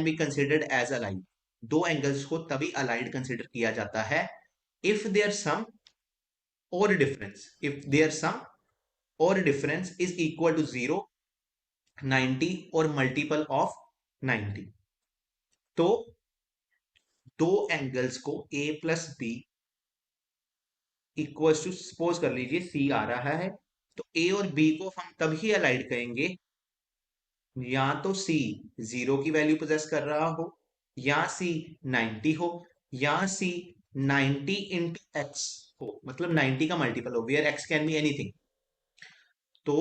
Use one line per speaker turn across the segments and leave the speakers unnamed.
Can be considered as allied, दो angles को तभी अलाइड कंसिडर किया जाता है इफ देयर सम और डिफरेंस, इफ देयर सम और डिफरेंस इज इक्वल टू 0, 90 और मल्टीपल ऑफ 90। तो दो एंगल्स को A plus B equal to, suppose कर लीजिए सी आ रहा है, तो ए और बी को हम तभी अलाइड करेंगे या तो सी 0 की वैल्यू पोजेस कर रहा हो, या सी 90 हो, या सी 90 इंटू एक्स हो, मतलब 90 का मल्टीपल हो, where x can be anything. तो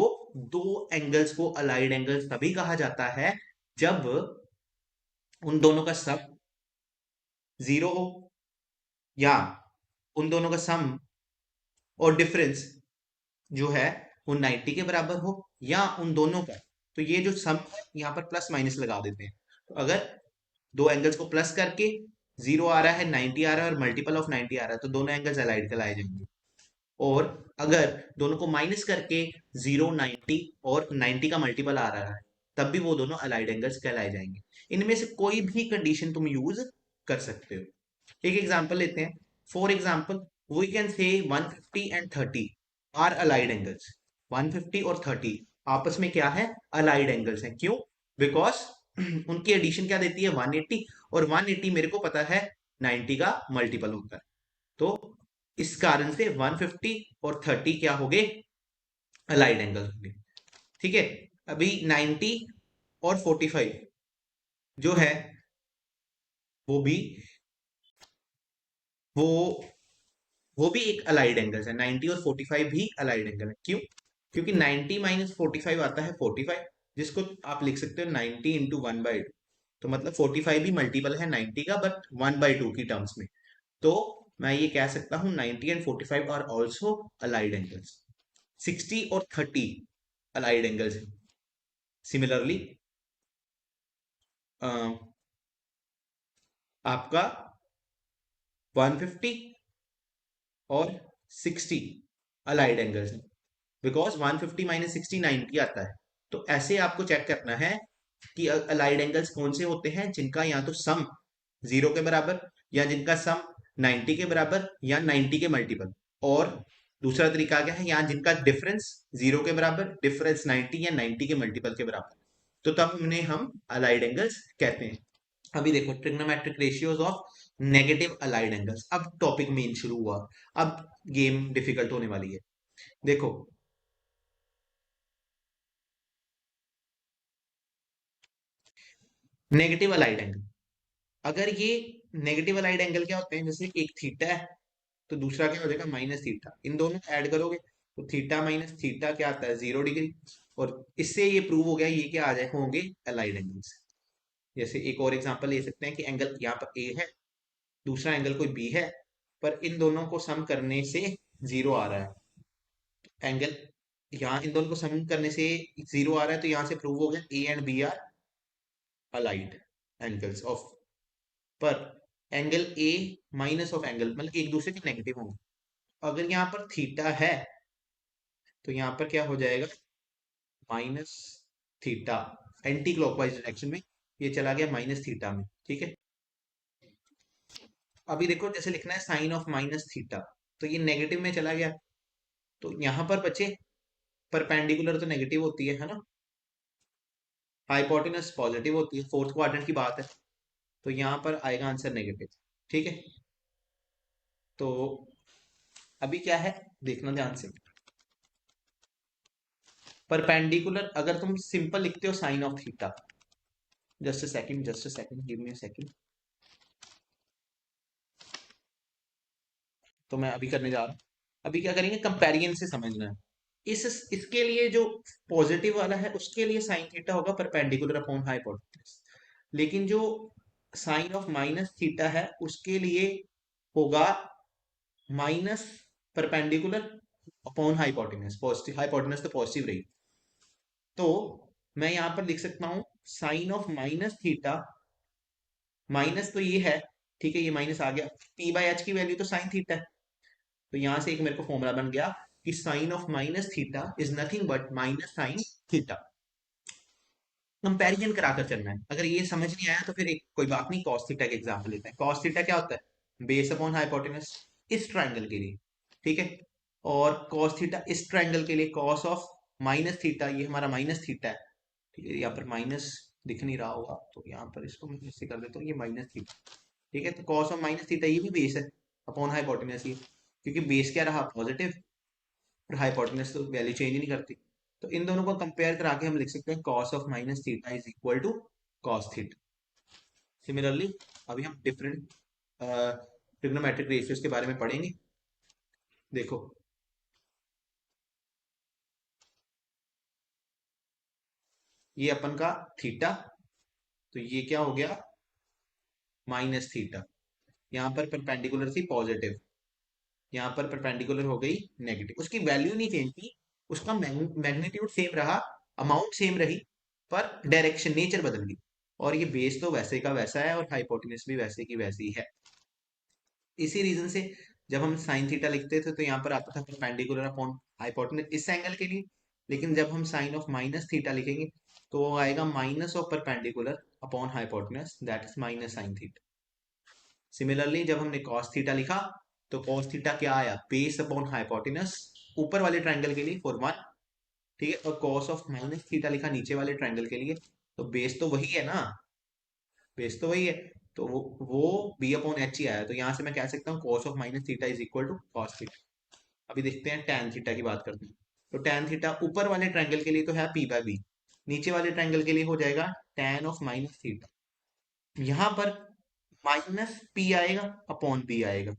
दो एंगल्स को अलाइड एंगल्स तभी कहा जाता है जब उन दोनों का सम 0 हो, या उन दोनों का सम और डिफरेंस जो है वो 90 के बराबर हो, या उन दोनों का, तो ये जो सम है यहाँ पर प्लस माइनस लगा देते हैं। तो अगर दो एंगल्स को प्लस करके 0 आ रहा है, 90 आ रहा है और मल्टीपल ऑफ 90 आ रहा है, तो दोनों एंगल्स अलाइड कहलाए जाएंगे। और अगर दोनों को माइनस करके 0, 90 और 90 का मल्टीपल आ रहा है, तब भी वो दोनों अलाइड एंगल्स कहलाए जाएंगे। इनमें से कोई भी कंडीशन तुम यूज कर सकते हो। एक एग्जांपल लेते हैं। For example we can say 150 and 30 are allied angles. 150 और 30 आपस में क्या है, अलाइड एंगल्स हैं। क्यों? बिकॉज उनकी एडिशन क्या देती है, 180, और 180 मेरे को पता है 90 का मल्टीपल होता है। तो इस कारण से 150 और 30 क्या हो गए, अलाइड एंगल हो गए। ठीक है। अभी 90 और 45 जो है वो भी वो वो भी एक अलाइड एंगल है। 90 और 45 भी अलाइड एंगल है। क्यों? क्योंकि 90 माइनस 45 आता है 45, जिसको आप लिख सकते हो 90 इंटू 1/2। तो मतलब 45 भी मल्टीपल है 90 का, बट 1/2 की टर्म्स में। तो मैं ये कह सकता हूं 90 and 45 are also allied angles. 60 और 30 अलाइड एंगल्स हैं। सिमिलरली आपका 150 और 60 अलाइड एंगल्स हैं, बिकॉज 150 माइनस 60 90 आता है। तो ऐसे आपको चेक करना है कि अलाइड एंगल्स कौन से होते हैं जिनका या तो सम 0 के बराबर, या जिनका सम 90 के बराबर, या 90 के मल्टीपल। और दूसरा तरीका क्या है, यहाँ जिनका डिफरेंस 0 के बराबर, डिफरेंस 90 या 90 के मल्टीपल के बराबर, तो तब उन्हें हम अलाइड एंगल्स कहते हैं। अभी देखो trigonometric ratios of negative allied angles. अब टॉपिक मेन शुरू हुआ, अब गेम डिफिकल्ट होने वाली है। देखो नेगेटिव अलाइड एंगल, अगर ये नेगेटिव अलाइड एंगल क्या होते हैं, जैसे एक थीटा है तो दूसरा क्या हो जाएगा, माइनस थीटा। इन दोनों को ऐड करोगे तो थीटा माइनस थीटा क्या आता है, 0 डिग्री। और इससे ये प्रूव हो गया ये क्या आ जाए, होंगे अलाइड एंगल्स। जैसे एक और एग्जांपल ले सकते हैं कि एंगल यहाँ पर ए है, दूसरा एंगल कोई बी है, पर इन दोनों को सम करने से 0 आ रहा है। एंगल यहाँ इन दोनों को सम करने से 0 आ रहा है, तो यहाँ से प्रूव हो गया A and B are allied angles of. पर angle A minus of angle मतलब एक दूसरे के नेगेटिव होंगे। अगर यहाँ पर थीटा है तो यहाँ पर क्या हो जाएगा, minus theta, anti clockwise direction में ये चला गया माइनस थीटा में। ठीक है। अभी देखो जैसे लिखना है साइन ऑफ माइनस थीटा, तो ये नेगेटिव में चला गया, तो यहाँ पर बचे परपेंडिकुलर तो नेगेटिव होती है ना, हाइपोटेनस पॉजिटिव होती है, फोर्थ क्वाड्रेंट की बात है, तो यहाँ पर आएगा आंसर नेगेटिव। ठीक है। तो अभी क्या है देखना ध्यान से, परपेंडिकुलर अगर तुम सिंपल लिखते हो sine of theta, just a second, just a second, give me a second. तो मैं अभी करने जा रहा हूँ। अभी क्या करेंगे, कंपैरिजन से समझना है। इस इसके लिए जो पॉजिटिव वाला है उसके लिए साइन थीटा होगा परपेंडिकुलर अपॉन हाइपोटेनस, लेकिन जो साइन ऑफ माइनस थीटा है उसके लिए होगा minus perpendicular upon hypotenuse. Positive hypotenuse तो पॉजिटिव रही, तो मैं यहां पर लिख सकता हूं sine of minus theta, minus तो ये है, ठीक है, ये माइनस आ गया, पी बाय एच की वैल्यू तो साइन थीटा है, तो यहां से एक मेरे को फॉर्मूला बन गया कि sine of minus theta is nothing but minus sine theta. Comparison कराकर चलना है। अगर ये समझ नहीं आया तो फिर एक कोई बात नहीं, कॉस थीटा का एग्जांपल लेते हैं। कॉस थीटा क्या होता है? बेस अपॉन हाइपोटेनस इस ट्रायंगल के लिए, ठीक है। और कॉस थीटा इस ट्रायंगल के लिए कॉस ऑफ माइनस थीटा, ये हमारा माइनस थीटा है, ठीक है। यहाँ पर माइनस दिख नहीं रहा होगा तो यहाँ पर इसको मैं ऐसे कर देता हूँ, ये माइनस थीटा, ठीक है। तो कॉस ऑफ माइनस थीटा ये भी बेस है अपॉन हाइपोटेनस, ये क्योंकि बेस क्या रहा? पॉजिटिव, और हाइपोटेनस तो वैल्यू चेंज नहीं करती। तो इन दोनों को कंपेयर करा के हम लिख सकते हैं cos of minus theta is equal to cos theta. Similarly अभी हम डिफरेंट ट्रिग्नोमेट्रिक रेशियोज के बारे में पढ़ेंगे। देखो, ये अपन का थीटा, तो ये क्या हो गया? Minus theta. यहाँ पर परपेंडिकुलर थी पॉजिटिव, यहाँ पर परपेंडिकुलर हो गई नेगेटिव। उसकी वैल्यू नहीं चेंज की, उसका मैग्नीट्यूड सेम रहा, अमाउंट सेम रही, पर डायरेक्शन नेचर बदल गई। और ये बेस तो वैसे का वैसा है और हाइपोटेनस भी वैसे की वैसी है। इसी रीजन से जब हम साइन थीटा लिखते थे तो यहाँ पर आता था परपेंडिकुलर अपॉन हाइपोटेनस इस एंगल के लिए। लेकिन जब हम साइन ऑफ माइनस थीटा लिखेंगे तो वो आएगा minus of perpendicular upon hypotenuse, that is minus sine theta. Similarly जब हमने cos थीटा लिखा तो cos थीटा क्या आया? बेस अपॉन हाइपोटेनस ऊपर वाले ट्रायंगल के लिए फॉर वन, ठीक है। और cos ऑफ माइनस थीटा लिखा नीचे वाले ट्रायंगल के लिए, तो बेस तो वही है ना, बेस तो वही है। तो वो बी अपॉन एच ही आया। तो यहां से मैं कह सकता हूँ cos of minus theta is equal to cos theta. अभी देखते हैं tan थीटा की बात करते हैं। तो tan थीटा ऊपर वाले ट्रायंगल के लिए तो है p बाय बी, नीचे वाले ट्रायंगल के लिए हो जाएगा tan ऑफ माइनस थीटा। यहाँ पर माइनस पी आएगा अपॉन बी आएगा,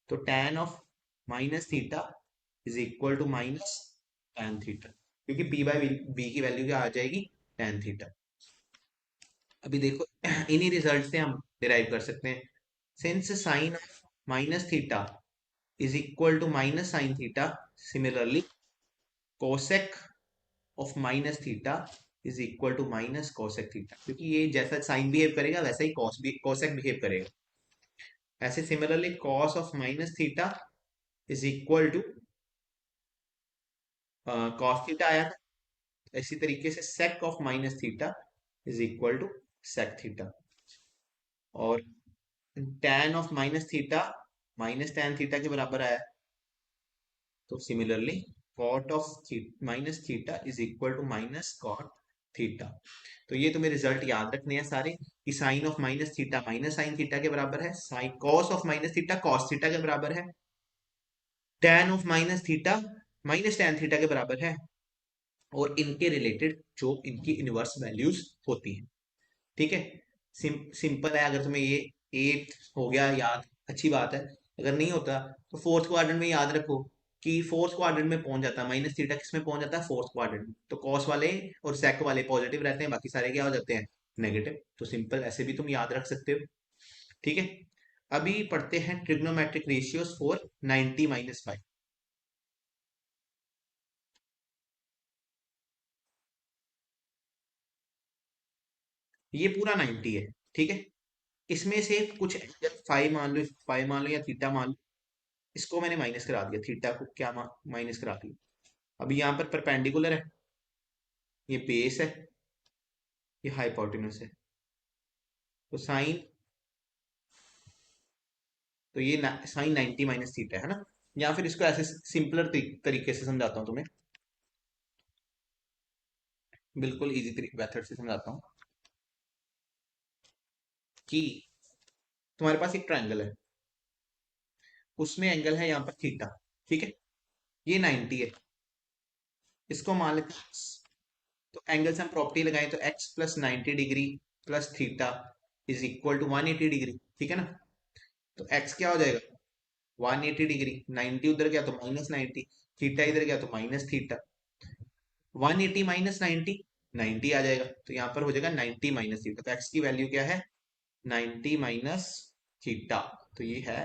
तो tan of minus theta is equal to minus tan theta, क्योंकि p बाय बी की वैल्यू क्या आ जाएगी? tan theta. अभी देखो इन्हीं रिजल्ट से हम डिराइव कर सकते हैं। Since sine of minus theta is equal to minus sine theta, similarly cosec of minus theta is equal to minus cosec theta, क्योंकि ये जैसा साइन बिहेव करेगा वैसा ही कोसेक बिहेव करेगा। ऐसे similarly cos of minus theta is equal to cos theta आया था, इसी तरीके से sec of minus theta is equal to sec theta. और tan of minus theta minus tan theta के बराबर आया, तो similarly cot of minus theta is equal to minus cot theta. तो ये तुम्हें रिजल्ट याद रखने हैं सारे, कि sine of minus theta minus sine theta के बराबर है, sine cos of minus theta cos theta के बराबर है, tan of minus theta minus tan theta के बराबर है, और इनके रिलेटेड जो इनकी इनवर्स वैल्यूज होती हैं, ठीक है। सिंपल है। अगर तुम्हें ये एट हो गया याद, अच्छी बात है। अगर नहीं होता तो फोर्थ क्वाड्रेंट में याद रखो कि फोर्थ क्वाड्रेंट में पहुंच जाता है माइनस थीटा, किस में पहुंच जाता है? फोर्थ क्वाड्रेंट में। तो कॉस वाले और सेक वाले पॉजिटिव रहते हैं, बाकी सारे क्या हो जाते हैं? नेगेटिव। तो सिंपल ऐसे भी तुम याद रख सकते हो, ठीक है। अभी पढ़ते हैं ट्रिग्नोमेट्रिक रेशियोज फॉर 90 माइनस 5। ये पूरा 90 है, ठीक है। इसमें से कुछ एंगल फाइव मान लो या थीटा मान लो, इसको मैंने माइनस करा दिया, थीटा को क्या माइनस करा दिया। अभी यहाँ पर परपेंडिकुलर है, ये बेस है, ये हाइपोटेनस है। तो साइन, तो ये साइन 90 माइनस थीटा है ना। या फिर इसको ऐसे सिंपलर तरीके से समझाता हूँ तुम्हें, बिल्कुल इजी मेथड से समझाता हूँ कि तुम्हारे पास एक ट्रायंगल है, उसमें एंगल है यहाँ पर थीटा, ठीक है। ये 90 है, इसको मान लेते हैं x। तो एंगल से हम प्रॉपर्टी लगाएं तो x plus 90 degree plus theta is equal to 180 degree, ठीक है ना। तो x क्या हो जाएगा? 180 डिग्री, 90 उधर गया तो माइनस 90, थीटा इधर गया तो माइनस थीटा। 180 माइनस 90, 90 आ जाएगा, तो यहाँ पर हो जाएगा 90 माइनस थीटा। तो x की वैल्यू क्या है? 90 माइनस थीटा। तो ये है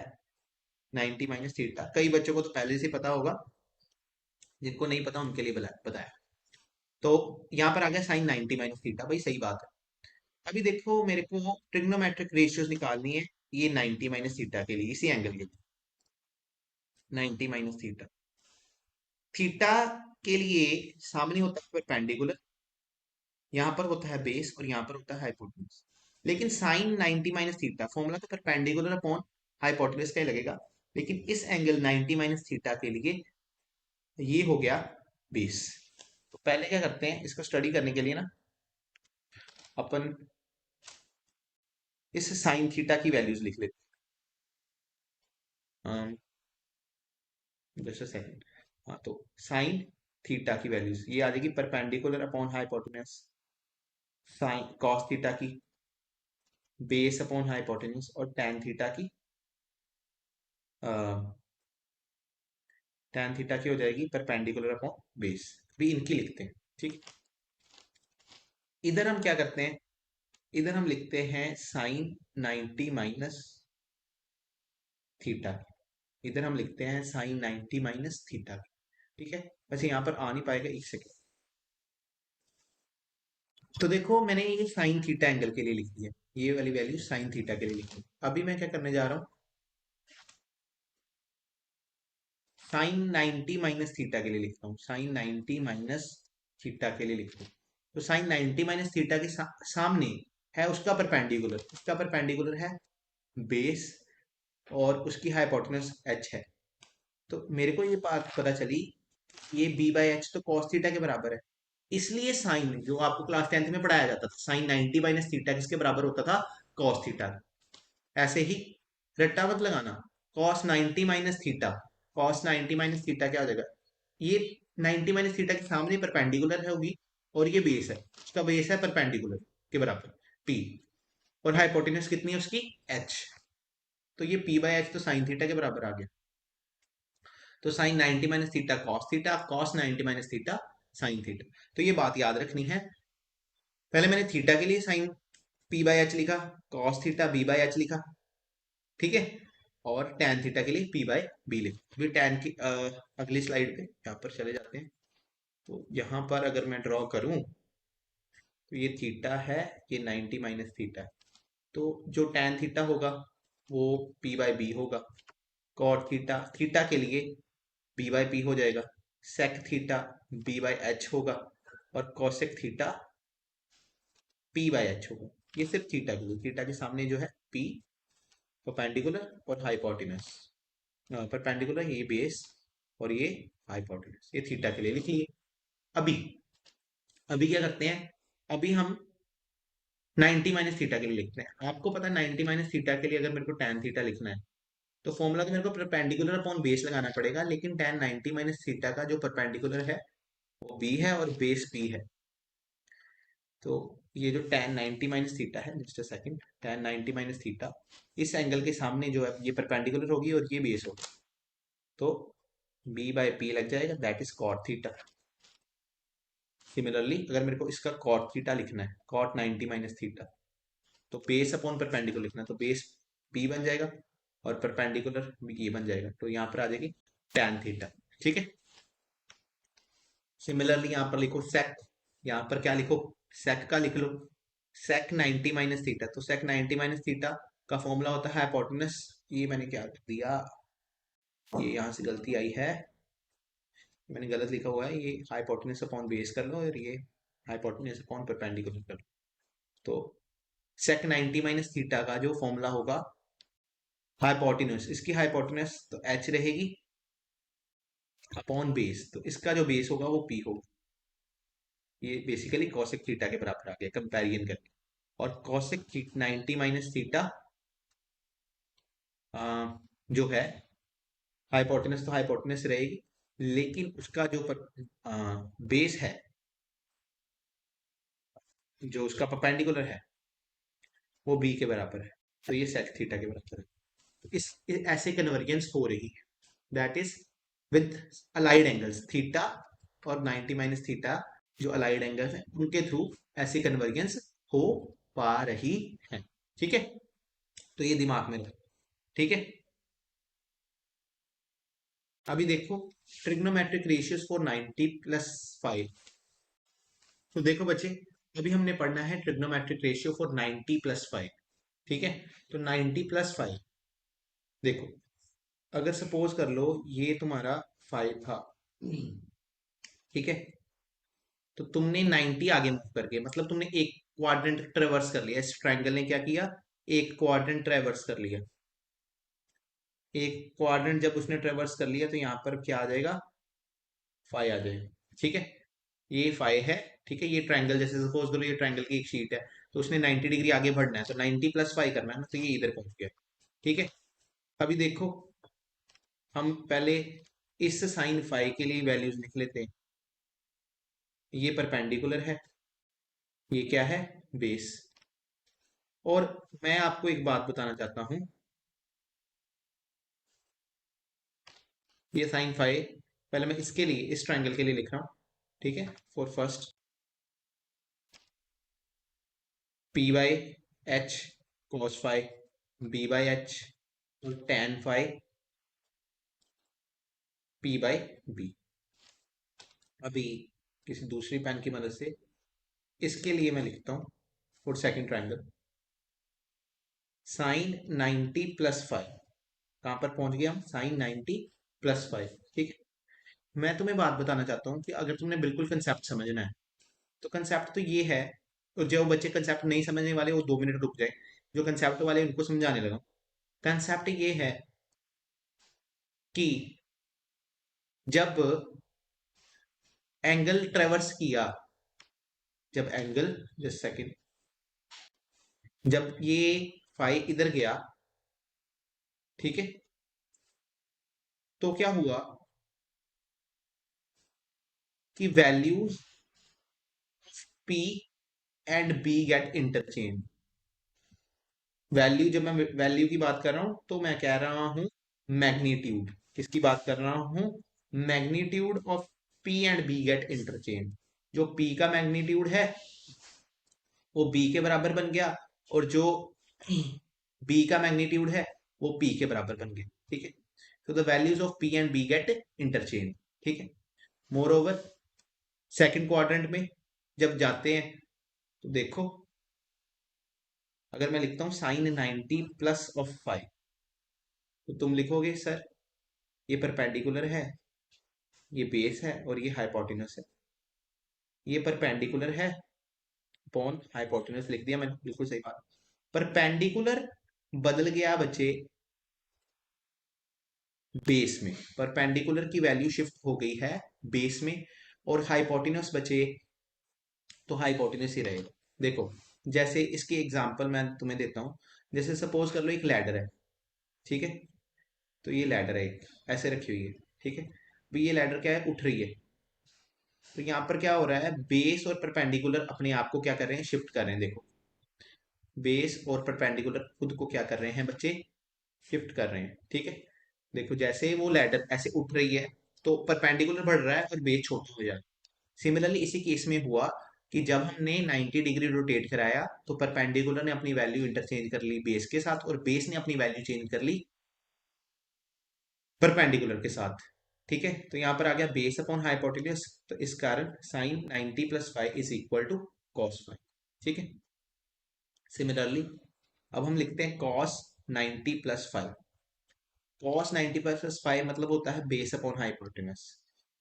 90 माइनस थीटा। कई बच्चों को तो पहले से पता होगा, जिनको नहीं पता उनके लिए बताया। तो यहाँ पर आ गया साइन 90 माइनस थीटा, भाई सही बात है। अभी देखो मेरे को ट्रिग्नोमेट्रिक रेशियोज निकालनी है, ये 90 माइनस थीटा के लिए, इसी एंगल के लिए 90 माइनस थीटा। थीटा के लिए सामने होता है परपेंडिकुलर, यहाँ पर होता है बेस और यहाँ पर होता है हाइपोटेन्यूज। लेकिन साइन 90 माइनस थीटा फॉर्मूला तो परपेंडिकुलर अपॉन हाइपोटेन्यूज का ही लगेगा, लेकिन इस एंगल 90 माइनस थीटा के लिए ये हो गया बेस। तो पहले क्या करते हैं, इसको स्टडी करने के लिए ना अपन इस साइन थीटा की वैल्यूज लिख लेते हैं। Just a second. हाँ, तो साइन थीटा की वैल्यूज ये आ जाएगी perpendicular upon hypotenuse sine cos theta की, बेस अपॉन हाइपोटेन्यूज, और टैन थीटा की टैन थीटा की हो जाएगी परपेंडिकुलर अपॉन बेस। भी इनकी लिखते हैं, ठीक। इधर हम क्या करते हैं, इधर हम लिखते हैं साइन 90 माइनस थीटा, इधर हम लिखते हैं साइन 90 माइनस थीटा, ठीक है। वैसे यहाँ पर आ नहीं पाएगा, एक सेकेंड। तो देखो मैंने ये साइन थीटा एंगल के लिए लिख दिया, ये वाली वैल्यू साइन थीटा के लिए लिख दी। अभी मैं क्या करने जा रहा हूँ, साइन 90 माइनस थीटा के लिए लिखता हूँ, साइन 90 माइनस थीटा के लिए लिखता हूँ। तो साइन 90 माइनस थीटा के सामने है उसका परपेंडिकुलर, उसका परपेंडिकुलर है बेस, और उसकी हाइपोटेनस एच है। तो मेरे को ये बात पता चली, ये बी बाई एच तो कॉस थीटा के बराबर है, इसलिए साइन जो आपको क्लास 10th में पढ़ाया जाता था, साइन 90 माइनस थीटा किसके बराबर होता था, कॉस थीटा। ऐसे ही रट्टा मत लगाना, cos 90 minus theta, cos 90 minus theta क्या हो जाएगा, ये 90 माइनस थीटा के सामने परपेंडिकुलर है होगी, और ये बेस है, उसका बेस है परपेंडिकुलर के बराबर पी, और हाइपोटेन्यूज कितनी है उसकी, एच। तो ये पी बाई एच तो साइन थीटा के बराबर आ गया। तो sine 90 minus theta cos theta, cos 90 minus theta sine theta. तो ये बात याद रखनी है, पहले मैंने थीटा के लिए साइन पी बाई एच लिखा, cos theta B by H लिखा, ठीक है, और टैन थीटा के लिए पी बाई बी लिखा। फिर टैन की अगली स्लाइड पे यहाँ पर चले जाते हैं। तो यहाँ पर अगर मैं ड्रॉ करूं, तो ये थीटा है, ये 90 माइनस थीटा है, तो जो टैन थीटा होगा वो पी बाई बी होगा। कॉट थीटा, थीटा के लिए बी बाई पी हो जाएगा। Sec theta B by H होगा, और cosec theta P by H होगा। ये सिर्फ थीटा के लिए, थीटा के सामने जो है पी, परपेंडिकुलर और हाइपोटेनस, परपेंडिकुलर ये बेस, और ये हाइपोटेनस, ये थीटा के लिए लिखिए। अभी अभी क्या करते हैं, अभी हम 90 माइनस थीटा के लिए लिखते हैं। आपको पता है 90 माइनस थीटा के लिए अगर मेरे को टैन थीटा लिखना है, तो फॉर्मूला तो मेरे को परपेंडिकुलर अपॉन बेस लगाना पड़ेगा, लेकिन टैन 90 माइनस थीटा का जो परपेंडिकुलर है वो बी है और बेस पी है। तो ये जो tan 90 माइनस थीटा है, just a second, tan 90 minus theta इस एंगल के सामने जो है ये परपेंडिकुलर होगी और ये बेस होगा, तो b बाई पी लग जाएगा, that is cot theta. Similarly अगर मेरे को इसका कॉट थीटा लिखना है, कॉट 90 माइनस थीटा, तो बेस अपॉन परपेंडिकुलर लिखना है, तो बेस p बन जाएगा और परपेंडिकुलर ये बन जाएगा, तो यहाँ पर आ जाएगी tan थीटा, ठीक है। सिमिलरली यहाँ पर लिखो सेक, यहाँ पर क्या लिखो, सेक का लिख लो, सेक 90 माइनस थीटा, तो सेक 90 माइनस थीटा का फॉर्मूला होता है हाइपोटेनस, ये मैंने क्या कर दिया, ये यहाँ से गलती आई है, मैंने गलत लिखा हुआ है, ये हाइपोटेनस अपॉन बेस कर लो और ये हाइपोटेनस अपॉन परपेंडिकुलर कर लो। तो सेक 90 माइनस थीटा का जो फॉर्मूला होगा हाइपोटेनस, इसकी हाइपोटेनस तो एच रहेगी अपॉन बेस, तो इसका जो बेस होगा वो पी होगा। ये बेसिकली कॉसेक थीटा के बराबर आ गया कंपैरिजन करके। और कॉसेक 90 माइनस थीटा जो है, हाइपोटेनस तो हाइपोटेनस रहेगी, लेकिन उसका जो बेस है, जो उसका परपेंडिकुलर है, वो बी के बराबर है, तो ये सेक थीटा के बराबर है। तो ऐसे कन्वर्जेंस हो रही है, that is with allied angles theta और 90 माइनस थीटा, जो अलाइड एंगल्स हैं उनके थ्रू ऐसी कन्वर्जेंस हो पा रही है, ठीक है। तो ये दिमाग में रखो, ठीक है। अभी देखो ट्रिग्नोमेट्रिक रेशियोज फॉर 90 प्लस 5। तो देखो बच्चे, अभी हमने पढ़ना है ट्रिग्नोमेट्रिक रेशियो फॉर 90 प्लस 5, ठीक है। तो 90 प्लस 5, देखो अगर सपोज कर लो ये तुम्हारा 5 था, ठीक है, तो तुमने 90 आगे मूव करके, मतलब तुमने एक क्वाड्रेंट ट्रेवर्स कर लिया, इस ट्रायंगल ने क्या किया, एक क्वाड्रेंट ट्रेवर्स कर लिया। एक क्वाड्रेंट जब उसने ट्रेवर्स कर लिया तो यहाँ पर क्या आ जाएगा, फाइव आ जाएगा। ठीक है, ये फाइव है। ठीक है, ये ट्रायंगल, जैसे सपोज करो ये ट्रायंगल की एक शीट है, तो उसने 90 डिग्री आगे बढ़ना है, तो 90 प्लस फाइव करना है ना, तो ये इधर पहुंच गया। ठीक है, अभी देखो, हम पहले इस साइन फाइव के लिए वैल्यूज लिख लेते हैं। ये परपेंडिकुलर है, ये क्या है, बेस। और मैं आपको एक बात बताना चाहता हूं, ये साइन फाइव, पहले मैं इसके लिए, इस ट्रायंगल के लिए लिख रहा हूं। ठीक है, for first P by H cos five B by H और tan five P by B. अभी किसी दूसरी पेन की मदद से इसके लिए मैं लिखता हूं, for second triangle sine 90 plus five. कहां पर पहुंच गए हम, साइन 90 प्लस फाइव। ठीक है, मैं तुम्हें बात बताना चाहता हूँ कि अगर तुमने बिल्कुल कंसेप्ट समझना है, तो कंसेप्ट तो ये है, और जो बच्चे कंसेप्ट नहीं समझने वाले वो 2 मिनट रुक जाए, जो कंसेप्ट वाले उनको समझाने लगा। कंसेप्ट ये है कि जब एंगल ट्रेवर्स किया, जब एंगल, जस्ट सेकंड, जब ये फाइव इधर गया, ठीक है, तो क्या हुआ कि values P and B get interchange. Value, जब मैं वैल्यू की बात कर रहा हूं तो मैं कह रहा हूं मैग्नीट्यूड, किसकी बात कर रहा हूं, magnitude of P and B get interchange. जो पी का मैग्नीट्यूड है वो बी के बराबर बन गया, और जो बी का मैग्नीट्यूड है वो पी के बराबर बन गया। ठीक है, तो the values of P and B get interchange. ठीक है, मोर ओवर सेकेंड क्वाड्रेंट में जब जाते हैं तो देखो, अगर मैं लिखता हूं साइन 90 प्लस ऑफ फाइव, तो तुम लिखोगे सर ये परपेंडिकुलर है, ये बेस है और ये हाइपोटेनस है। ये परपेंडिकुलर है अपॉन हाइपोटेनस लिख दिया मैंने, बिल्कुल सही बात। परपेंडिकुलर बदल गया बच्चे बेस में, परपेंडिकुलर की वैल्यू शिफ्ट हो गई है बेस में, और हाइपोटेनस बचे तो हाइपोटेनस ही रहेगा। देखो, जैसे इसके एग्जांपल मैं तुम्हें देता हूं, जैसे सपोज कर लो एक लैडर है। ठीक है, तो ये लैडर है एक, ऐसे रखी हुई है। ठीक है, तो ये लैडर क्या है, उठ रही है। तो यहाँ पर क्या हो रहा है, बेस और परपेंडिकुलर अपने आप को क्या कर रहे हैं, शिफ्ट कर रहे हैं। देखो, बेस और परपेंडिकुलर खुद को क्या कर रहे हैं बच्चे, शिफ्ट कर रहे हैं। ठीक है, देखो जैसे वो लैडर ऐसे उठ रही है तो परपेंडिकुलर बढ़ रहा है और बेस छोटा हो जा रहा है। सिमिलरली इसी केस में हुआ कि जब हमने 90 डिग्री रोटेट कराया तो परपेंडिकुलर ने अपनी वैल्यू इंटरचेंज कर ली बेस के साथ, और बेस ने अपनी वैल्यू चेंज कर ली परपेंडिकुलर के साथ। ठीक है, तो यहाँ पर आ गया बेस अपॉन हाइपोटेन्यूज, तो इस कारण sine 90 plus five is equal to cos five. ठीक है, सिमिलरली अब हम लिखते हैं cos 90 plus five. Cos 90 plus five मतलब होता है बेस अपॉन हाइपोटेनस,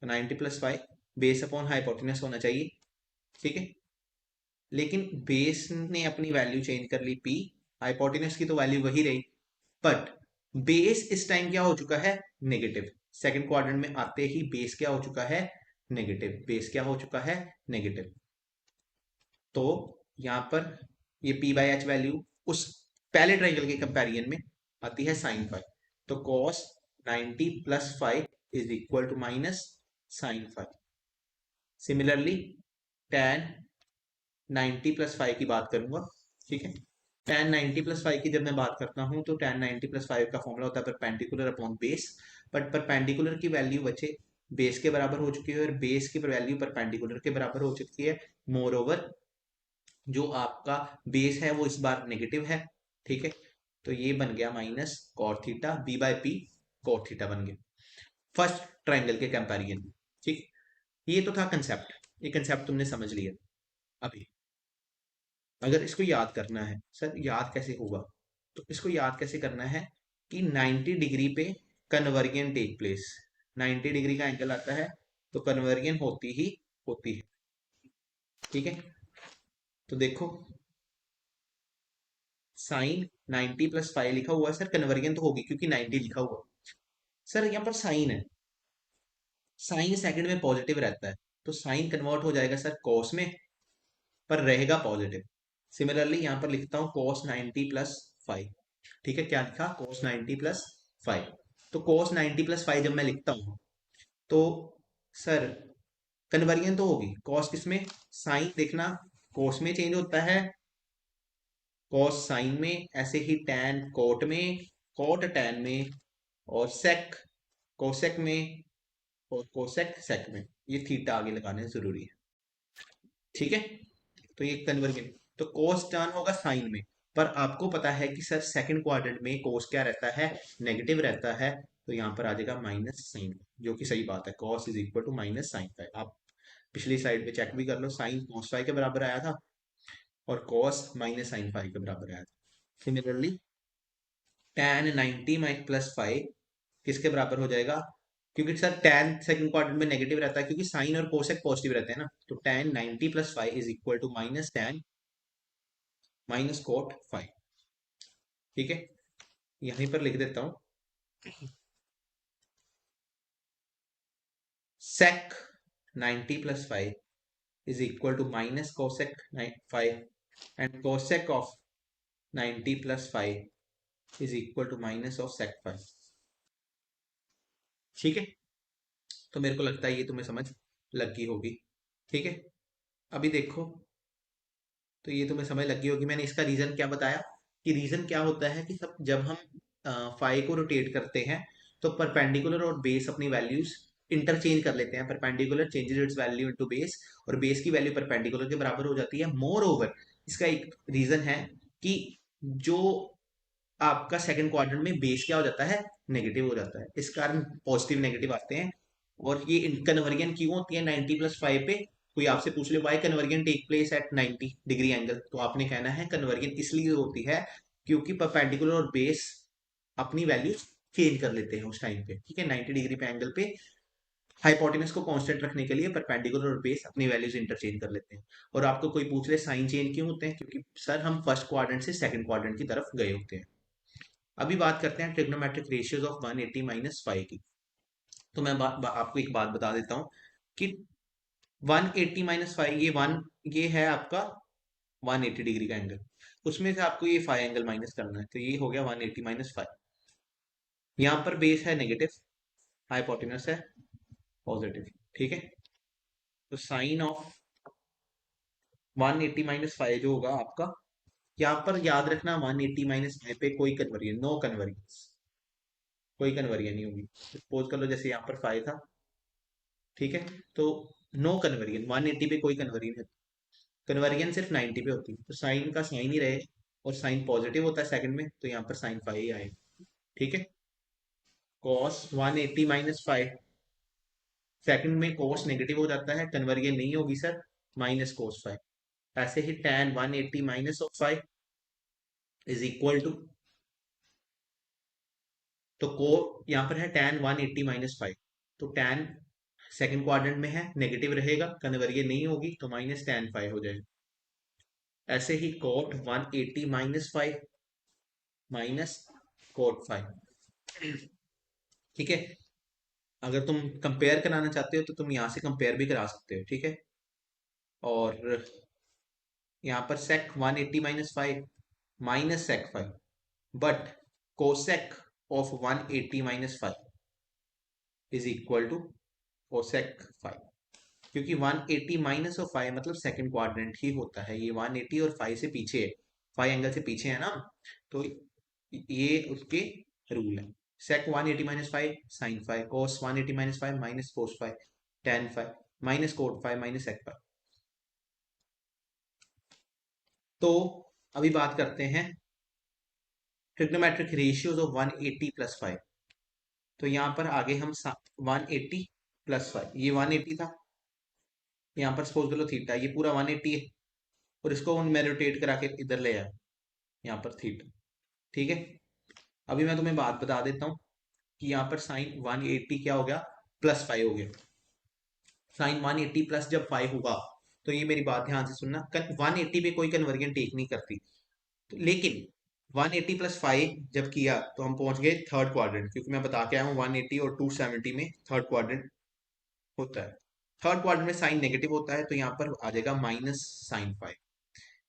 तो 90 plus five base upon hypotenuse होना चाहिए। ठीक है, लेकिन बेस ने अपनी वैल्यू चेंज कर ली पी, हाइपोटेनस की तो वैल्यू वही रही, बट बेस इस टाइम क्या हो चुका है, नेगेटिव। सेकंड क्वाड्रेंट में आते ही बेस क्या हो चुका है, नेगेटिव। बेस क्या हो चुका है, नेगेटिव। तो यहां पर ये पी बाई एच वैल्यू उस पहले ट्राइंगल के कंपैरिजन में आती है साइन फाइव, तो cos 90 plus five is equal to minus sine five. Similarly tan 90 plus five की बात करूंगा। ठीक है, tan 90 प्लस फाइव की जब मैं बात करता हूं तो tan 90 प्लस फाइव का फॉर्मूला होता है perpendicular upon base, but perpendicular की वैल्यू बचे बेस के बराबर हो चुकी है, और बेस की वैल्यू परपेंडिकुलर के बराबर हो चुकी है। मोर ओवर जो आपका बेस है वो इस बार नेगेटिव है। ठीक है, तो ये बन गया minus cot theta B by P, cot theta बन गया फर्स्ट ट्राइंगल के कंपैरिजन में। ठीक, ये तो था कंसेप्ट, ये कंसेप्ट तुमने समझ लिया। अभी अगर इसको याद करना है, सर याद कैसे होगा, तो इसको याद कैसे करना है कि 90 डिग्री पे कन्वर्जन टेक प्लेस, 90 डिग्री का एंगल आता है तो कन्वर्जन होती ही होती है। ठीक है, तो देखो साइन 90 प्लस 5 लिखा हुआ है सर, कन्वर्जन तो होगी क्योंकि 90 लिखा हुआ है। सर यहाँ पर साइन है, साइन सेकंड में पॉजिटिव रहता है, तो साइन कन्वर्ट हो जाएगा सर कॉस में, पर रहेगा पॉजिटिव। सिमिलरली यहाँ पर लिखता हूँ cos 90 प्लस 5। ठीक है, क्या लिखा, cos 90 प्लस 5। तो cos 90 प्लस 5 जब मैं लिखता हूँ तो सर कन्वर्जन तो होगी, cos किसमें, साइन देखना cos में चेंज होता है, cos साइन में, ऐसे ही tan cot में, cot tan में, और sec कोसेक में, और कोसेक सेक में। ये थीटा आगे लगाना जरूरी है। ठीक है, तो ये कन्वर्जन, तो कोस टर्न होगा साइन में, पर आपको पता है कि सर सेकंड क्वाड्रेंट में कोस क्या रहता है, नेगेटिव रहता है, तो यहाँ पर आ जाएगा माइनस साइन, जो कि सही बात है, cos is equal to minus sine five. आप पिछली स्लाइड पे चेक भी कर लो, साइन कॉस फाइव के बराबर आया था और कॉस माइनस साइन फाइव के बराबर आया था। Similarly tan 90 minus plus five किसके बराबर हो जाएगा, क्योंकि सर tan सेकंड क्वाड्रेंट में नेगेटिव रहता है, क्योंकि साइन और कोसेक पॉजिटिव रहते हैं ना, तो tan 90 plus five is equal to minus tan minus cot five. ठीक है, यहीं पर लिख देता हूं, sec 90 plus five is equal to minus cosec 5, and cosec of 90 plus five is equal to minus of sec 5। ठीक है, तो मेरे को लगता है ये तुम्हें समझ लग गई होगी। ठीक है, अभी देखो, तो ये तुम्हें समझ लग गई होगी, मैंने इसका रीजन क्या बताया, कि रीजन क्या होता है कि सब जब हम फाइव को रोटेट करते हैं तो परपेंडिकुलर और बेस अपनी वैल्यूज इंटरचेंज कर लेते हैं, perpendicular changes it's value into base, और बेस की वैल्यू परपेंडिकुलर के बराबर हो जाती है। मोर ओवर इसका एक रीजन है कि जो आपका सेकंड क्वाड्रेंट में बेस क्या हो जाता है, नेगेटिव हो जाता है, इस कारण पॉजिटिव नेगेटिव आते हैं। और ये कन्वर्जन क्यों होती है 90 प्लस 5 पे, कोई आपसे पूछ ले why conversion take place at 90 degree angle, तो आपने कहना है कन्वर्जन इसलिए होती है क्योंकि परपेंडिकुलर और बेस अपनी वैल्यू चेंज कर लेते हैं उस टाइम पे। ठीक है, 90 डिग्री पे एंगल पे हाइपोटेनस को कांस्टेंट रखने के लिए परपेंडिकुलर और बेस अपनी वैल्यूज इंटरचेंज कर लेते हैं। और आपको कोई पूछ ले साइन चेंज क्यों होते हैं, क्योंकि सर हम फर्स्ट क्वाड्रेंट से सेकंड क्वाड्रेंट की तरफ गए होते हैं। अभी बात करते हैं ट्रिग्नोमेट्रिक रेशियोज ऑफ 180 माइनस 5 की। तो मैं आपको एक बात बता देता हूँ कि 180 माइनस 5, ये है आपका 180 डिग्री का एंगल, उसमें से आपको ये 5 एंगल माइनस करना है, तो ये हो गया 180 माइनस 5। यहाँ पर बेस है नेगेटिव, हाइपोटेनस है पॉजिटिव। ठीक है, तो साइन ऑफ 180 माइनस 5 जो होगा आपका, यहाँ पर याद रखना 180 माइनस 5 पे कोई कन्वर्जन, नो कन्वर्जन, कोई कन्वर्जन नहीं होगी। सपोज कर लो जैसे यहाँ पर 5 था, ठीक है, तो नो कन्वर्जन 180 पे कोई कन्वर्जन है, कन्वर्जन सिर्फ 90 पे होती है, तो साइन का साइन ही रहे, और साइन पॉजिटिव होता है सेकंड में, तो यहाँ पर साइन 5 ही आएगा। ठीक है, cos 180 माइनस 5, सेकंड में cos नेगेटिव हो जाता है, कन्वर्जन नहीं होगी सर, माइनस cos 5। ऐसे ही tan 180 minus of 5 is equal to, तो को यहाँ पर है tan 180 माइनस 5, तो tan सेकंड क्वाड्रेंट में है, नेगेटिव रहेगा, कन्वर्जन नहीं होगी, तो माइनस tan 5 हो जाएगा। ऐसे ही cot 180 माइनस 5 माइनस cot 5। ठीक है, अगर तुम कंपेयर कराना चाहते हो तो तुम यहाँ से कंपेयर भी करा सकते हो। ठीक है, और यहाँ पर sec 180 minus 5 minus sec 5, but cosec of 180 minus 5 is equal to cosec 5, क्योंकि 180 माइनस ऑफ 5 मतलब सेकंड क्वाड्रेंट ही होता है, ये 180 और 5 से पीछे है, 5 एंगल से पीछे है ना, तो ये उसके रूल है। sec 180 minus 5 sin 5, cos 180 minus 5 minus cos 5, tan 5 minus cot 5 minus sec 5। तो अभी बात करते हैं ट्रिग्नोमेट्रिक रेशियोज ऑफ 180 प्लस 5। तो यहाँ पर आगे हम 180 प्लस 5, ये 180 था, यहाँ पर सपोज कर लो थीटा, ये पूरा 180 है, और इसको मैं रोटेट करा के इधर ले आया, यहाँ पर थीटा। ठीक है, अभी मैं तुम्हें बात बता देता हूँ कि यहाँ पर साइन 180 क्या हो गया, प्लस 5 हो गया। साइन 180 प्लस जब 5 होगा तो ये मेरी बात ध्यान से सुनना, 180 पे कोई कन्वर्जन टेक नहीं करती। तो लेकिन 180 प्लस 5 जब किया तो हम पहुंच गए थर्ड क्वाड्रेंट, क्योंकि मैं बता के आया हूँ 180 और 270 में थर्ड क्वाड्रेंट होता है। थर्ड क्वाड्रेंट में साइन नेगेटिव होता है, तो यहाँ पर आ जाएगा -sin 5।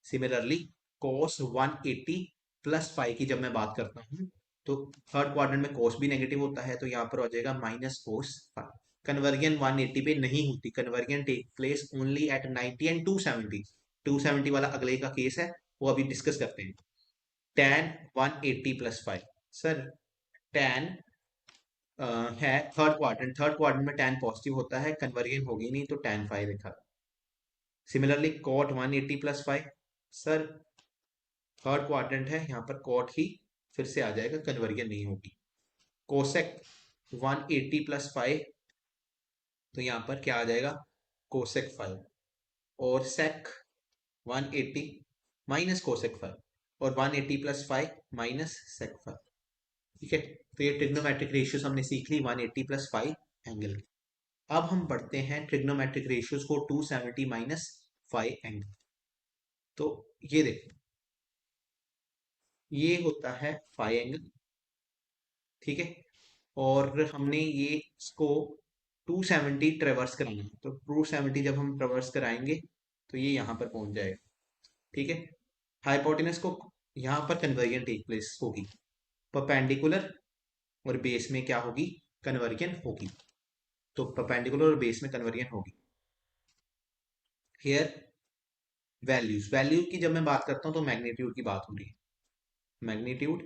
सिमिलरली cos 180 प्लस 5 की जब मैं बात करता हूँ, तो थर्ड क्वाड्रेंट में cos भी नेगेटिव होता है, तो यहाँ पर हो जाएगा -cos 5। कन्वर्जन 180 पे नहीं होती, conversion take place only at 90 and 270। 270 वाला अगले का केस है, वो अभी डिस्कस करते हैं। tan 180 प्लस 5, सर tan है थर्ड क्वाड्रेंट में tan पॉजिटिव होता है, कन्वर्जन होगी नहीं तो tan 5 लिखा। Similarly cot 180 plus 5, sir third quadrant है, यहाँ पर cot ही फिर से आ जाएगा, कन्वर्जन नहीं होगी। कोसेक 180 प्लस 5, तो यहाँ पर क्या आ जाएगा, कोसेक 5। और सेक 180 माइनस कोसेक 5, और 180 प्लस 5 माइनस सेक 5। ठीक है, तो ये ट्रिग्नोमेट्रिक रेशियोज हमने सीख ली 180 प्लस 5 एंगल। अब हम पढ़ते हैं ट्रिग्नोमेट्रिक रेशियोज को 270 माइनस 5 एंगल। तो ये देखो, ये होता है 5 एंगल, ठीक है, और हमने ये इसको 270 ट्रेवर्स कराना है, तो 270 जब हम ट्रेवर्स कराएंगे तो ये यहाँ पर पहुंच जाएगा। ठीक है, हाइपोटेनस को यहाँ पर कन्वर्जन टेक प्लेस होगी, परपेंडिकुलर और बेस में क्या होगी, कन्वर्जन होगी। तो परपेंडिकुलर और बेस में कन्वर्जन होगी। हियर वैल्यूज, वैल्यू की जब मैं बात करता हूं तो मैग्नीट्यूड की बात हो रही है। मैग्नीट्यूड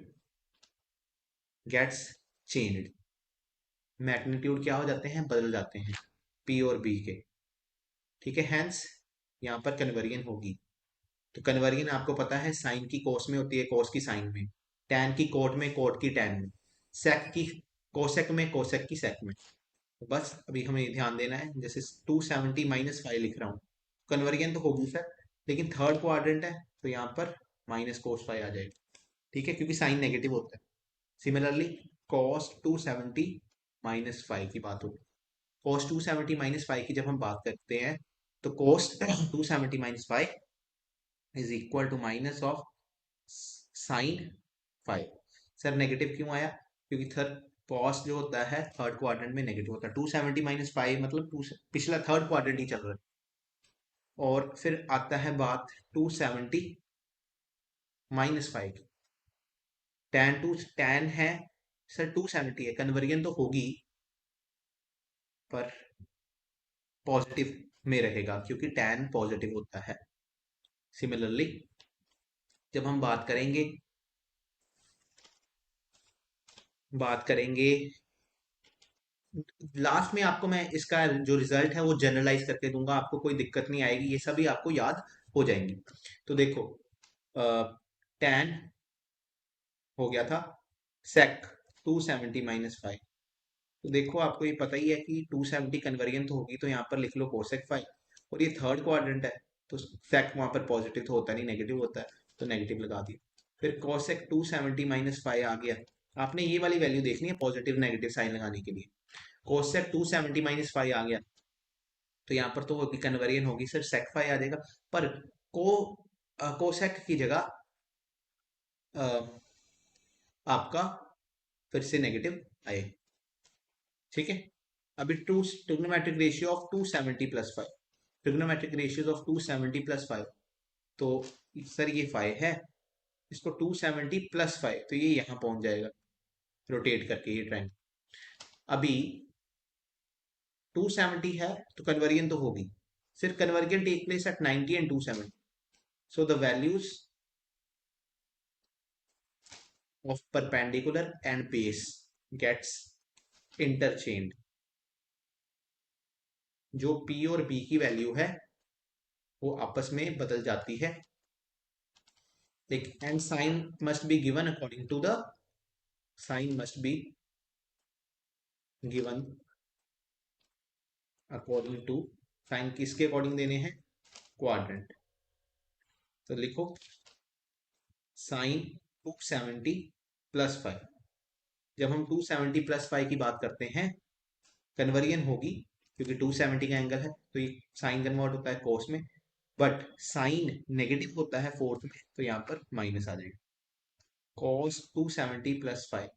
गेट्स चेंज्ड, मैग्नीट्यूड क्या हो जाते हैं, बदल जाते हैं पी और बी के। ठीक है, हैंस यहाँ पर कन्वर्जन होगी। तो कन्वर्जन आपको पता है साइन की कोस में होती है, कोस की साइन में, टैन की कोट में, कोट की टैन में, सेक की कोसेक में, कोसेक की सेक में। तो बस अभी हमें ध्यान देना है, जैसे 270 माइनस 5 लिख रहा हूँ, कन्वर्जन तो होगी सर, लेकिन थर्ड क्वाड्रेंट है तो यहाँ पर -cos 5 आ जाएगा। ठीक है, क्योंकि साइन नेगेटिव होता है। सिमिलरली cos 270 माइनस 5 की बात होगी। cos 270 माइनस 5 की जब हम बात करते हैं, तो cos 270 minus 5 is equal to minus of sine 5। Sir negative क्यों आया, क्योंकि थर्ड cos जो होता है थर्ड क्वाड्रेंट में नेगेटिव होता है। 270 माइनस 5 मतलब पिछला थर्ड क्वाड्रेंट ही चल रहा है। और फिर आता है बात 270 माइनस 5 की, tan है सर 270 है, कन्वर्जन तो होगी पर पॉजिटिव में रहेगा, क्योंकि tan पॉजिटिव होता है। सिमिलरली जब हम बात करेंगे लास्ट में, आपको मैं इसका जो रिजल्ट है वो जनरलाइज करके दूंगा, आपको कोई दिक्कत नहीं आएगी, ये सभी आपको याद हो जाएंगी। तो देखो, tan हो गया था sec 270 माइनस 5। तो देखो आपको ये पता ही है कि 270 कन्वर्जन तो होगी, तो यहाँ पर लिख लो कोसेक 5। और ये थर्ड क्वाड्रेंट है, तो सेक वहां पर पॉजिटिव तो होता नहीं, नेगेटिव होता है, तो नेगेटिव लगा दिया। फिर कोसेक 270 माइनस 5 आ गया, आपने ये वाली वैल्यू देखनी है पॉजिटिव नेगेटिव साइन लगाने के लिए। कोसेक 270 माइनस 5 आ गया, तो यहाँ पर तो कन्वर्जन होगी सर, सेक 5 आ जाएगा। पर को कोसेक की जगह आपका फिर से नेगेटिव आए। ठीक है, अभी trigonometric ratio of 270 plus 5, trigonometric ratio of 270 plus 5, तो सर ये 5 है, इसको 270 प्लस 5, तो ये यहाँ पहुंच जाएगा रोटेट करके ये ट्रायंगल। अभी 270 है तो कन्वर्जन तो होगी, सिर्फ conversion take place at 90 and 270, so the values of perpendicular and base gets interchanged। जो P और B की वैल्यू है वो आपस में बदल जाती है, and sign must be given according to the, sign must be given according to, sign किसके अकॉर्डिंग देने हैं, क्वाड्रेंट। तो लिखो साइन 270 प्लस 5, जब हम 270 प्लस 5 की बात करते हैं कन्वर्जन होगी, क्योंकि 270 का एंगल है तो ये साइन कन्वर्ट होता है कोस में, बट साइन नेगेटिव होता है फोर्थ में, तो यहाँ पर माइनस आ जाएगा। कॉस 270 प्लस 5,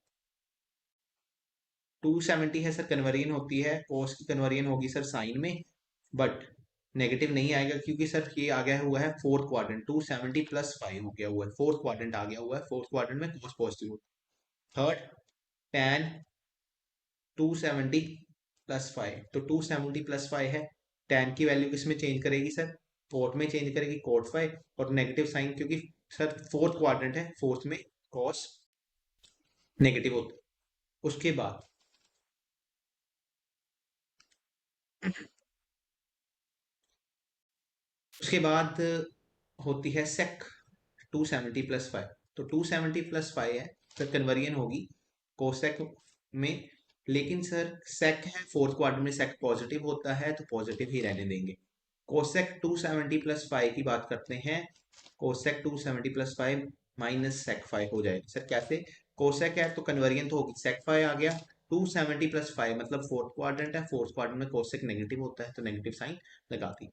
270 है सर कन्वर्जन होती है, कॉस की कन्वर्जन होगी सर साइन में, बट नेगेटिव नहीं आएगा क्योंकि सर ये आ गया हुआ है फोर्थ क्वाड्रेंट, 270 प्लस 5 हो गया हुआ है, फोर्थ क्वाड्रेंट आ गया हुआ है, फोर्थ क्वाड्रेंट में कॉस पॉजिटिव होता है। थर्ड, tan 270 प्लस 5, तो 270 प्लस 5 है, tan की वैल्यू किस में चेंज करेगी सर, कोट में चेंज करेगी, कोट 5, और नेगेटिव साइन क्योंकि सर फोर्थ क्वाड्रेंट है, फोर्थ में कॉस नेगेटिव होता है। उसके बाद उसके बाद होती है सेक 270 प्लस 5, तो 270 प्लस 5 है, फिर कन्वर्जन होगी कोसेक में, लेकिन सर सेक है फोर्थ क्वाड्रेंट में, सेक पॉजिटिव होता है तो पॉजिटिव ही रहने देंगे। कोसेक 270 प्लस 5 की बात करते हैं, कोसेक 270 प्लस 5 माइनस सेक 5 हो जाएगा सर, कैसे, कोसेक है तो कन्वर्जन तो होगी, सेक 5 आ गया, 270 प्लस 5 मतलब फोर्थ क्वाड्रेंट है, फोर्थ क्वाड्रेंट में कोसेक नेगेटिव होता है तो नेगेटिव साइन लगा दी।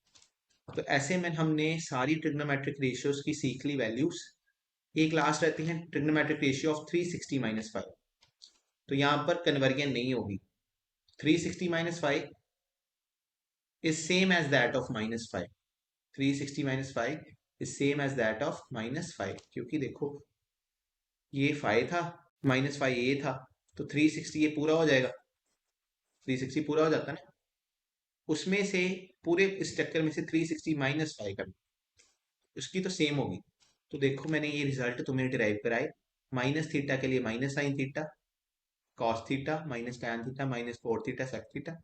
तो ऐसे में हमने सारी ट्रिग्नोमेट्रिक रेशियोज की सीख ली वैल्यूज। एक लास्ट रहती है ट्रिग्नोमेट्रिक रेशियो ऑफ 360 माइनस 5, तो यहाँ पर कन्वर्जन नहीं होगी, 360 minus 5 is same as that of minus 5, 360 minus 5 is same as that of minus 5, क्योंकि देखो ये 5 था, माइनस 5 ये था, तो 360 ये पूरा हो जाएगा, 360 पूरा हो जाता है ना, उसमें से पूरे इस चक्कर में से 360 माइनस 5 कर, उसकी तो सेम होगी। तो देखो मैंने ये रिजल्ट तुम्हें डिराइव कराए, माइनस थीटा के लिए minus sine theta, cos theta minus tan theta minus cot theta sec theta,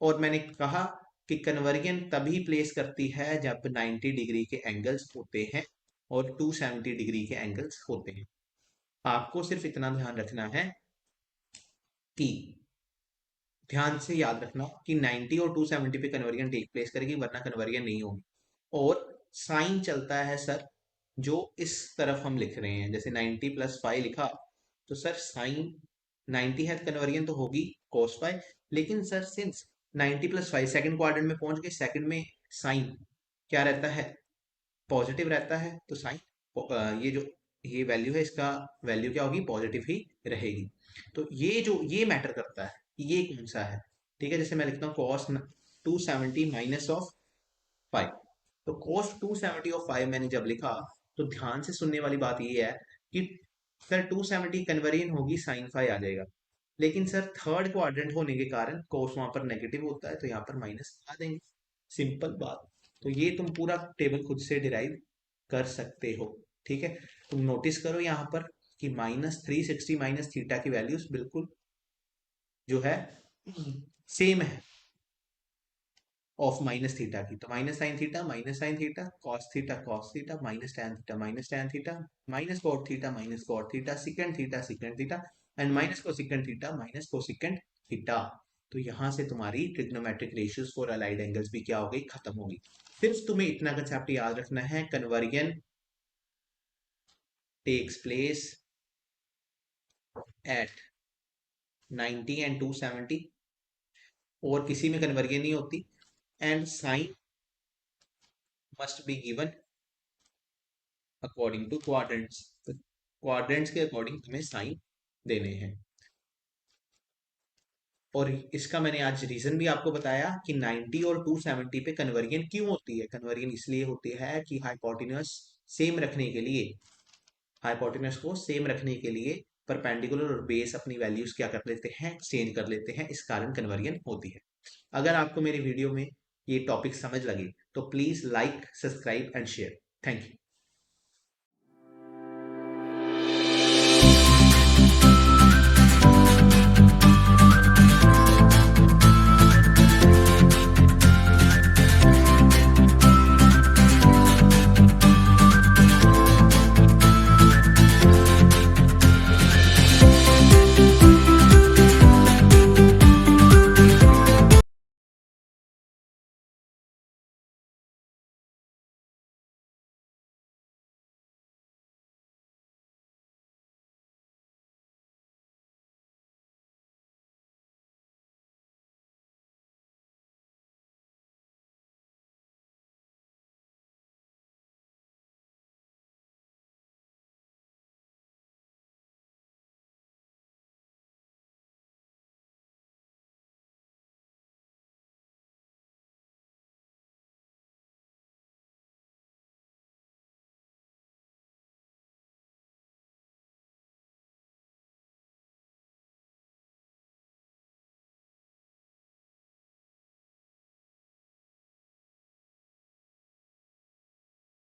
और मैंने कहा कि कन्वर्जन तभी प्लेस करती है जब 90 डिग्री के एंगल्स होते हैं और 270 डिग्री के एंगल्स होते हैं। आपको सिर्फ इतना ध्यान रखना है कि ध्यान से याद रखना कि 90 और 270 पे कन्वर्जन टेक प्लेस करेगी, वरना कन्वर्जन नहीं होगी। और साइन चलता है सर जो इस तरफ हम लिख रहे हैं, जैसे 90 प्लस 5 लिखा, तो सर साइन 90 है कन्वर्जन तो होगी cos फाइव, लेकिन sir since 90 plus 5 second quadrant में पहुंच गए, सेकंड में साइन क्या रहता है, पॉजिटिव रहता है, तो साइन ये जो ये वैल्यू है इसका वैल्यू क्या होगी, पॉजिटिव ही रहेगी। तो ये जो ये मैटर करता है ये कौन सा है, ठीक है, जैसे मैं लिखता हूँ cos 270 माइनस ऑफ 5, तो cos 270 ऑफ 5 मैंने जब लिखा, तो ध्यान से सुनने वाली बात ये है कि सर 270 कन्वर्जन होगी साइन 5 आ जाएगा, लेकिन सर थर्ड क्वाड्रेंट होने के कारण cos वहां पर नेगेटिव होता है तो यहाँ पर माइनस आ देंगे, सिंपल बात। तो ये तुम पूरा टेबल खुद से डिराइव कर सकते हो, ठीक है। तुम नोटिस करो यहाँ पर कि माइनस 360 माइनस थीटा की वैल्यूज बिल्कुल जो है सेम है ऑफ माइनस थीटा की, तो minus sine theta cos theta minus tan theta minus cot theta secant theta and minus cosecant theta minus cosecant theta. तो यहां से तुम्हारी trigonometric ratios for allied angles भी क्या हो गई, खत्म होगी। सिर्फ तुम्हें इतना कंसेप्ट याद रखना है, conversion takes place at 90 and 270, और किसी में कन्वर्जन नहीं होती, and sign must be given according to quadrants, तो क्वाड्रेंट्स के अकॉर्डिंग तुम्हें साइन देने हैं। और इसका मैंने आज रीजन भी आपको बताया कि 90 और 270 पे कन्वर्जन क्यों होती है, कन्वर्जन इसलिए होती है कि हाइपोटेन्यूज सेम रखने के लिए, हाइपोटेन्यूज को सेम रखने के लिए परपेंडिकुलर और बेस अपनी वैल्यूज क्या कर लेते हैं, चेंज कर लेते हैं, इस कारण कन्वर्जन होती है। अगर आपको मेरी वीडियो में ये टॉपिक समझ लगे तो please like subscribe and share. Thank you.